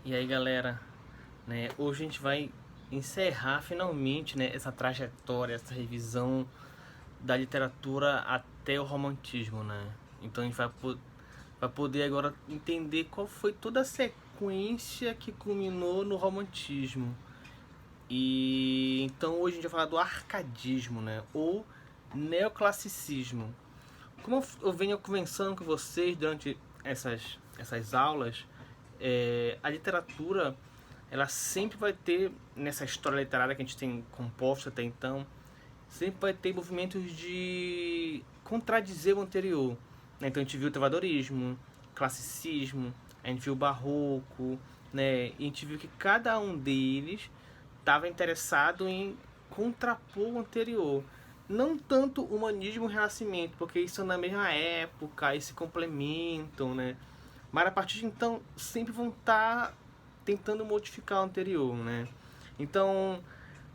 E aí, galera, né? Hoje a gente vai encerrar finalmente, né, essa trajetória, essa revisão da literatura até o romantismo, né? Então a gente vai poder agora entender qual foi toda a sequência que culminou no romantismo. E então hoje a gente vai falar do arcadismo, né? Ou neoclassicismo. Como eu venho conversando com vocês durante essas aulas, a literatura ela sempre vai ter, nessa história literária que a gente tem composta até então, sempre vai ter movimentos de contradizer o anterior. Né? Então a gente viu o trovadorismo, classicismo, a gente viu o barroco, né? E a gente viu que cada um deles estava interessado em contrapor o anterior. Não tanto humanismo e renascimento, porque isso é na mesma época, e se complementam, né? Mas a partir de então sempre vão estar tentando modificar o anterior, né? Então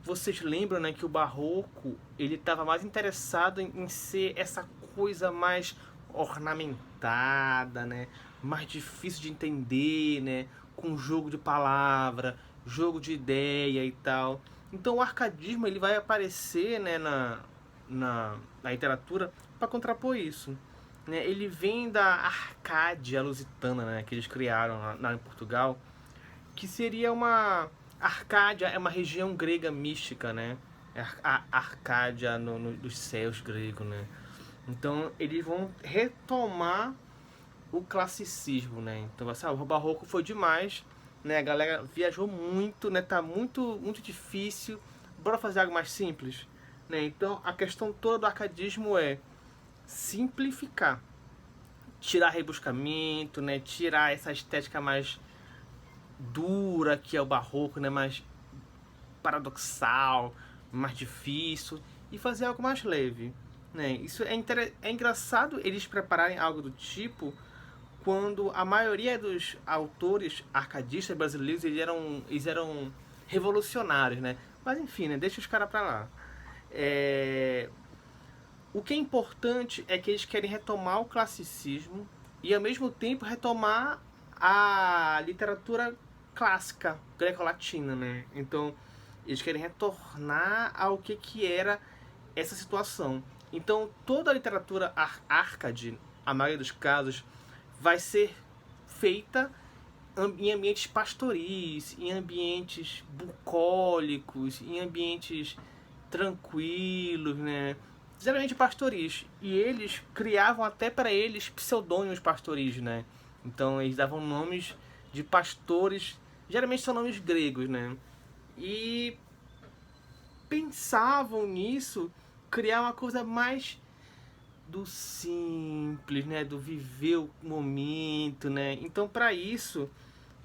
vocês lembram, né, que o barroco ele estava mais interessado em ser essa coisa mais ornamentada, né, mais difícil de entender, né, com jogo de palavra, jogo de ideia e tal. Então o arcadismo ele vai aparecer, né, na literatura para contrapor isso. Né? Ele vem da Arcádia lusitana, né, que eles criaram lá em Portugal, que seria uma Arcádia é uma região grega mística, né? A Arcádia dos céus grego, né? Então eles vão retomar o classicismo, né? Então assim, o barroco foi demais, né? A galera viajou muito, né? Tá muito difícil. Bora fazer algo mais simples, né? Então a questão toda do arcadismo é simplificar, tirar rebuscamento, né? Tirar essa estética mais dura que é o barroco, né? Mais paradoxal, mais difícil e fazer algo mais leve, né? Isso é engraçado eles prepararem algo do tipo quando a maioria dos autores arcadistas brasileiros eles eram revolucionários, né? Mas enfim, né? Deixa os caras pra lá. O que é importante é que eles querem retomar o classicismo e ao mesmo tempo retomar a literatura clássica greco-latina, né? Então eles querem retornar ao que era essa situação. Então toda a literatura arcade, a maioria dos casos, vai ser feita em ambientes pastoris, em ambientes bucólicos, em ambientes tranquilos, né? Geralmente pastoris. E eles criavam até para eles pseudônimos pastoris, né? Então eles davam nomes de pastores, geralmente são nomes gregos, né? E pensavam nisso, criar uma coisa mais do simples, né? Do viver o momento, né? Então para isso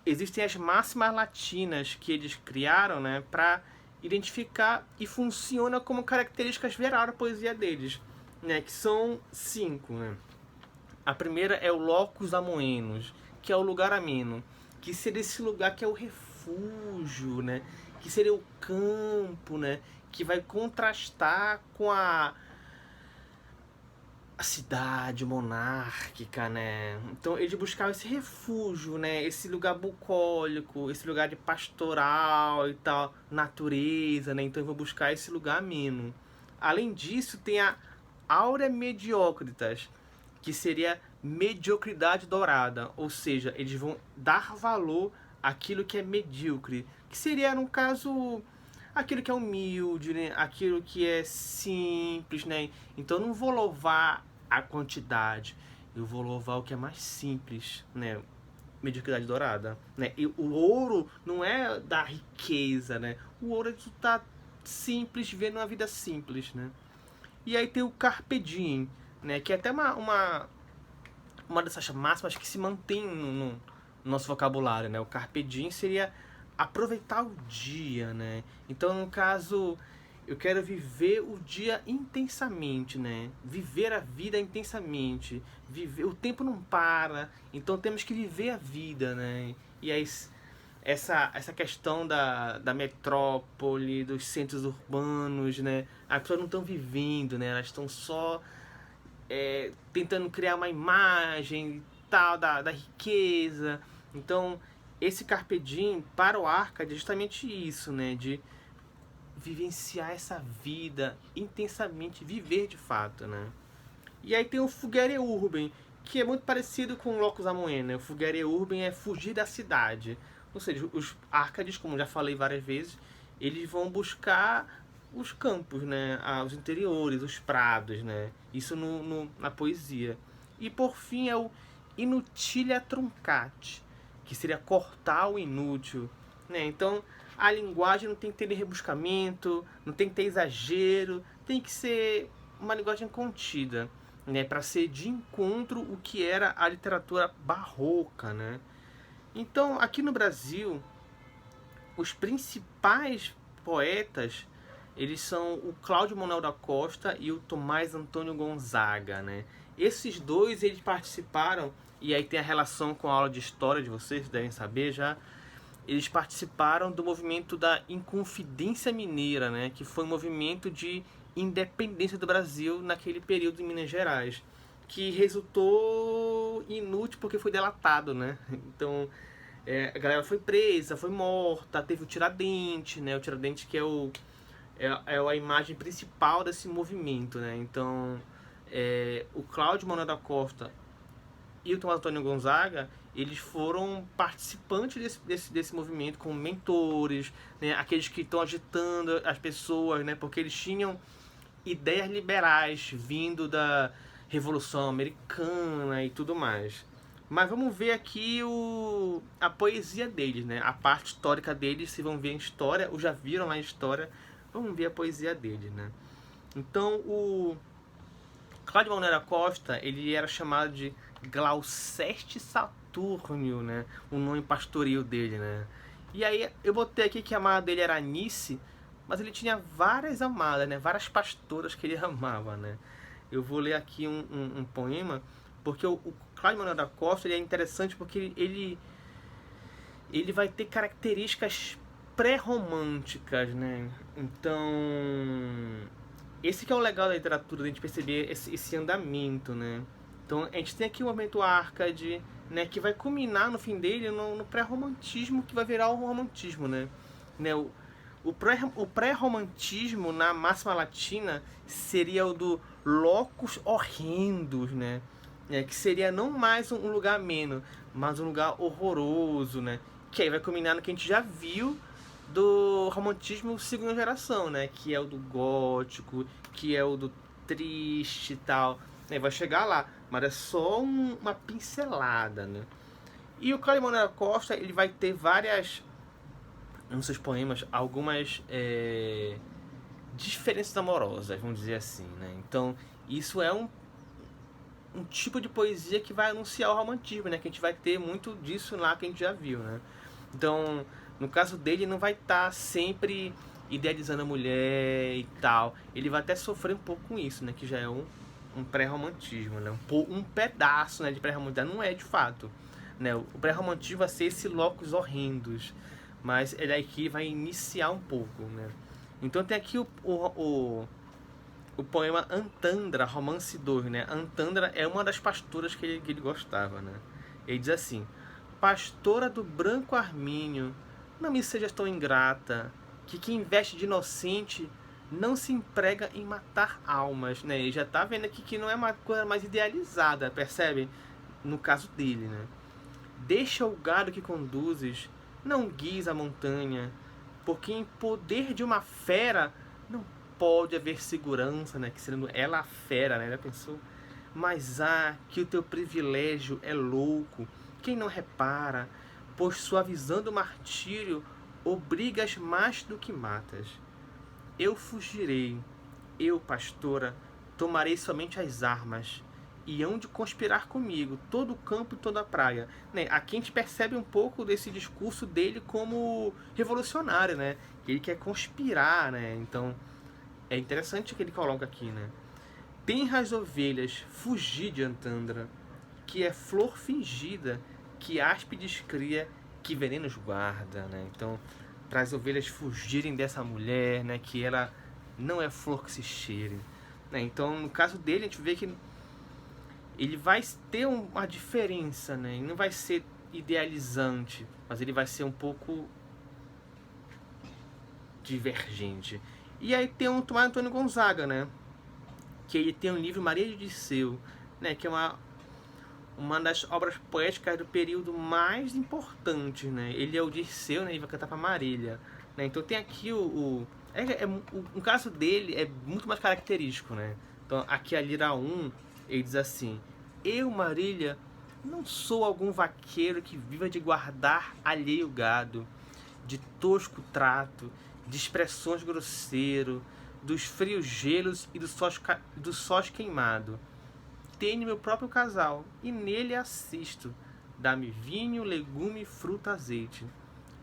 existem as máximas latinas que eles criaram, né, para identificar e funciona como características gerais da poesia deles, né, que são 5, né? A primeira é o locus amoenos, que é o lugar ameno, que seria esse lugar que é o refúgio, né, que seria o campo, né, que vai contrastar com a cidade monárquica, né? Então eles buscavam esse refúgio, né? Esse lugar bucólico, esse lugar de pastoral e tal, natureza, né? Então eu vou buscar esse lugar ameno. Além disso, tem a Aurea Mediocritas, que seria mediocridade dourada, ou seja, eles vão dar valor àquilo que é medíocre, que seria, no caso, aquilo que é humilde, né? Aquilo que é simples, né? Então eu não vou louvar a quantidade, eu vou louvar o que é mais simples, né? Mediocridade dourada, né? E o ouro não é da riqueza, né? O ouro é tu tá simples, vivendo uma vida simples, né? E aí tem o carpe diem, né? Que é até uma dessas máximas que se mantém no nosso vocabulário, né? O carpe diem seria aproveitar o dia, né? Então, no caso, eu quero viver o dia intensamente, né? Viver a vida intensamente. Viver, o tempo não para, então temos que viver a vida, né? E aí, essa questão da metrópole, dos centros urbanos, né? As pessoas não estão vivendo, né? Elas estão só tentando criar uma imagem tal da riqueza. Então esse Carpe Diem para o Árcade é justamente isso, né? De vivenciar essa vida intensamente, viver de fato, né? E aí tem o Fugere Urben, que é muito parecido com o Locus Amoena, né? O Fugere Urben é fugir da cidade. Ou seja, os Árcades, como já falei várias vezes, eles vão buscar os campos, né? Os interiores, os prados, né? Isso na poesia. E por fim é o Inutilia Truncate, que seria cortar o inútil, né? Então a linguagem não tem que ter rebuscamento, não tem que ter exagero, tem que ser uma linguagem contida, né? Para ser de encontro o que era a literatura barroca, né? Então aqui no Brasil os principais poetas eles são o Cláudio Manuel da Costa e o Tomás Antônio Gonzaga, né? Esses dois eles participaram, e aí tem a relação com a aula de história de vocês, devem saber já. Eles participaram do movimento da Inconfidência Mineira, né? Que foi um movimento de independência do Brasil naquele período em Minas Gerais, que resultou inútil porque foi delatado, né? Então a galera foi presa, foi morta, teve o Tiradentes, né? O Tiradentes que é a imagem principal desse movimento, né? Então, o Cláudio Manuel da Costa e o Tomás Antônio Gonzaga, eles foram participantes desse movimento como mentores, né? Aqueles que estão agitando as pessoas, né? Porque eles tinham ideias liberais vindo da Revolução Americana e tudo mais. Mas vamos ver aqui a poesia deles, né? A parte histórica deles, se vão ver em história, ou já viram lá em história, vamos ver a poesia deles, né? Então, o Cláudio Manuel da Costa, ele era chamado de Glauceste Saturnio, né? O nome pastoril dele, né? E aí, eu botei aqui que a amada dele era Anice, mas ele tinha várias amadas, né? Várias pastoras que ele amava, né? Eu vou ler aqui um poema, porque o Cláudio Manuel da Costa ele é interessante porque ele vai ter características pré-românticas, né? Então, esse que é o legal da literatura, a gente perceber esse andamento, né? Então, a gente tem aqui o momento Árcade, né? Que vai culminar no fim dele no pré-romantismo, que vai virar o romantismo, né? O pré-romantismo na máxima latina seria o do locus horrendus, né? Que seria não mais um lugar ameno, mas um lugar horroroso, né? Que aí vai culminar no que a gente já viu do romantismo segunda geração, né? Que é o do gótico, que é o do triste e tal. Né? Vai chegar lá, mas é só uma pincelada, né? E o Cláudio Manuel da Costa, ele vai ter várias, nos seus poemas, algumas diferenças amorosas, vamos dizer assim, né? Então, isso é um tipo de poesia que vai anunciar o romantismo, né? Que a gente vai ter muito disso lá que a gente já viu, né? Então, no caso dele, não vai estar sempre idealizando a mulher e tal. Ele vai até sofrer um pouco com isso, né? Que já é um pré-romantismo, né? Um pedaço, né, de pré-romantismo. Não é de fato, né? O pré-romantismo vai ser esse locus horrendos, mas ele aqui vai iniciar um pouco, né? Então tem aqui o poema Antandra, romance 2, né? Antandra é uma das pastoras que ele gostava, né? Ele diz assim: pastora do branco armínio, não me sejas tão ingrata, que quem veste de inocente não se emprega em matar almas, né? Ele já tá vendo aqui que não é uma coisa mais idealizada, percebe? No caso dele, né? Deixa o gado que conduzes, não guies a montanha, porque em poder de uma fera não pode haver segurança, né? Que sendo ela a fera, né? Já pensou? Mas que o teu privilégio é louco, quem não repara, pois suavizando o martírio, obrigas mais do que matas. Eu fugirei, eu, pastora, tomarei somente as armas, e hão de conspirar comigo todo o campo e toda a praia. Né? Aqui a gente percebe um pouco desse discurso dele como revolucionário, né? Ele quer conspirar, né? Então, é interessante o que ele coloca aqui, né? Tenras ovelhas, fugi de Antandra, que é flor fingida, que áspides cria, que venenos guarda, né? Então, para as ovelhas fugirem dessa mulher, né? Que ela não é flor que se cheire, né? Então, no caso dele, a gente vê que ele vai ter uma diferença, né? Ele não vai ser idealizante, mas ele vai ser um pouco divergente. E aí tem o Tomás Antônio Gonzaga, né? Que ele tem um livro Maria de Dirceu, né? Que é uma das obras poéticas do período mais importante, né? Ele é o Dirceu, né? Ele vai cantar para Marília, né? Então tem aqui o caso dele é muito mais característico, né? Então aqui a Lira 1, ele diz assim: eu, Marília, não sou algum vaqueiro que viva de guardar alheio gado, de tosco trato, de expressões grosseiro, dos frios gelos e do sós queimado. Tenho meu próprio casal e nele assisto. Dá-me vinho, legume, fruta, azeite.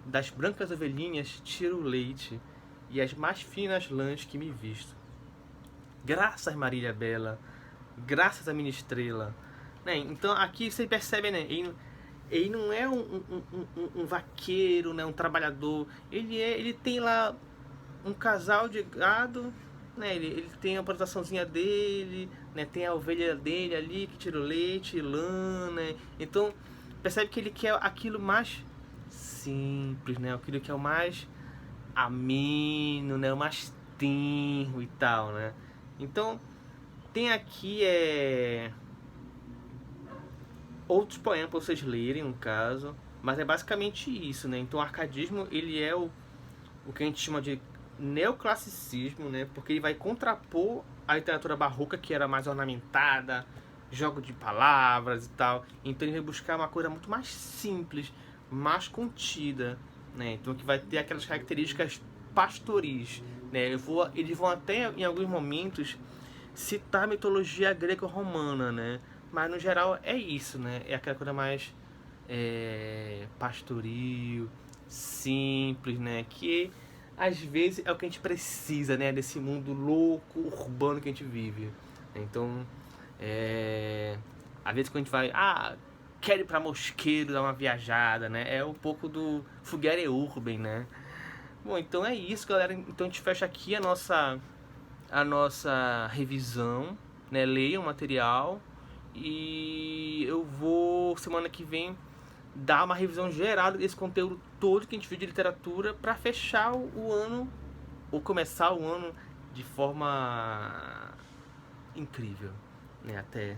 Das brancas ovelhinhas tiro o leite e as mais finas lãs que me visto. Graças, Marília Bela, graças a minha estrela. Né? Então aqui você percebe, né? Ele não é um vaqueiro, né? Um trabalhador. Ele tem lá um casal de gado, né? Ele tem a plantaçãozinha dele, né? Tem a ovelha dele ali que tira o leite, lã, né? Então percebe que ele quer aquilo mais simples, né? Aquilo que é o mais ameno, né? O mais tenro e tal, né? Então tem aqui outros poemas para vocês lerem, no caso, mas é basicamente isso, né? Então o arcadismo ele é o que a gente chama de neoclassicismo, né? Porque ele vai contrapor a literatura barroca, que era mais ornamentada, jogo de palavras e tal. Então ele vai buscar uma coisa muito mais simples, mais contida, né? Então que vai ter aquelas características pastoris, né? Eles vão até em alguns momentos citar a mitologia greco-romana, né? Mas no geral é isso, né? É aquela coisa mais pastoril, simples, né? Que às vezes é o que a gente precisa, né? Desse mundo louco, urbano que a gente vive. Então, às vezes quando a gente vai, quero ir pra Mosqueiro, dar uma viajada, né? É um pouco do Fugere Urban, né? Bom, então é isso, galera. Então a gente fecha aqui a nossa revisão, né? Leiam o material e eu vou semana que vem dar uma revisão geral desse conteúdo todo que a gente viu de literatura para fechar o ano ou começar o ano de forma incrível, né? Até